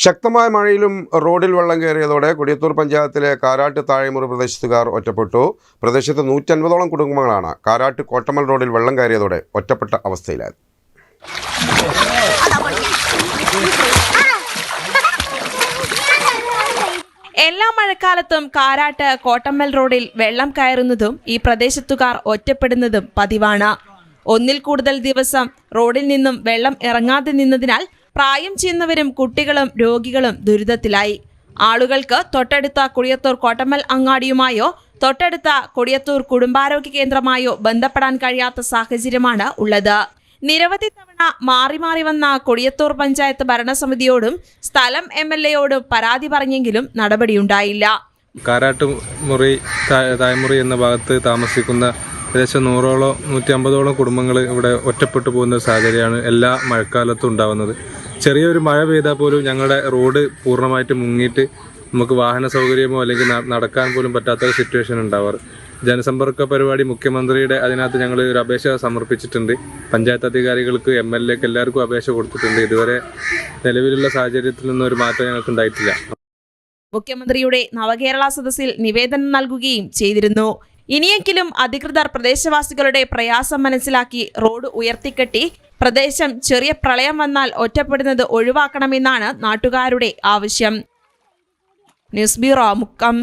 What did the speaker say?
ശക്തമായ മഴയിലും റോഡിൽ വെള്ളം കയറിയതോടെ കൊടിയത്തൂർ പഞ്ചായത്തിലെ കാരാട്ട് താഴെമുറി പ്രദേശത്തുകാർ ഒറ്റപ്പെട്ടു. പ്രദേശത്ത് 150ഓളം കുടുംബങ്ങളാണ് കാരാട്ട് കോട്ടമൽ റോഡിൽ വെള്ളം കയറിയതോടെ ഒറ്റപ്പെട്ട അവസ്ഥയിലായത്. എല്ലാ മഴക്കാലത്തും കാരാട്ട് കോട്ടമ്മൽ റോഡിൽ വെള്ളം കയറുന്നതും ഈ പ്രദേശത്തുകാർ ഒറ്റപ്പെടുന്നതും പതിവാണ്. ഒന്നിൽ കൂടുതൽ ദിവസം റോഡിൽ നിന്നും വെള്ളം ഇറങ്ങാതെ നിന്നതിനാൽ പ്രായം ചെന്നവരും കുട്ടികളും രോഗികളും ദുരിതത്തിലായി. ആളുകൾക്ക് തൊട്ടടുത്ത കൊടിയത്തൂർ കോട്ടമ്മൽ അങ്ങാടിയുമായോ തൊട്ടടുത്ത കൊടിയത്തൂർ കുടുംബാരോഗ്യ കേന്ദ്രമായോ ബന്ധപ്പെടാൻ കഴിയാത്ത സാഹചര്യമാണ് ഉള്ളത്. നിരവധി തവണ മാറി മാറി വന്ന കൊടിയത്തൂർ പഞ്ചായത്ത് ഭരണസമിതിയോടും സ്ഥലം MLAയോടും പരാതി പറഞ്ഞെങ്കിലും നടപടിയുണ്ടായില്ല. കാരാട്ടുമുറി തായ്മുറി എന്ന ഭാഗത്ത് താമസിക്കുന്ന ഏകദേശം 150ഓളം കുടുംബങ്ങൾ ഇവിടെ ഒറ്റപ്പെട്ടു പോകുന്ന സാഹചര്യമാണ് എല്ലാ മഴക്കാലത്തും ഉണ്ടാകുന്നത്. ചെറിയൊരു മഴ പെയ്താൽ പോലും ഞങ്ങളുടെ റോഡ് പൂർണ്ണമായിട്ട് മുങ്ങിയിട്ട് നമുക്ക് വാഹന സൗകര്യമോ അല്ലെങ്കിൽ നടക്കാൻ പോലും പറ്റാത്ത സിറ്റുവേഷൻ ഉണ്ടാവാറ്. ജനസമ്പർക്ക പരിപാടി മുഖ്യമന്ത്രിയുടെ അതിനകത്ത് ഞങ്ങൾ ഒരു അപേക്ഷ സമർപ്പിച്ചിട്ടുണ്ട്. പഞ്ചായത്ത് അധികാരികൾക്ക് MLAക്ക് എല്ലാവർക്കും അപേക്ഷ കൊടുത്തിട്ടുണ്ട്. ഇതുവരെ നിലവിലുള്ള സാഹചര്യത്തിൽ നിന്നും ഒരു മാറ്റം ഞങ്ങൾക്ക് ഉണ്ടായിട്ടില്ല. മുഖ്യമന്ത്രിയുടെ നവകേരള സദസ്സിൽ നിവേദനം നൽകുകയും ചെയ്തിരുന്നു. ഇനിയെങ്കിലും അധികൃതർ പ്രദേശവാസികളുടെ പ്രയാസം മനസ്സിലാക്കി റോഡ് ഉയർത്തിക്കെട്ടി പ്രദേശം ചെറിയ പ്രളയം വന്നാൽ ഒറ്റപ്പെടുന്നത് ഒഴിവാക്കണമെന്നാണ് നാട്ടുകാരുടെ ആവശ്യം. News bureau, Mukkam.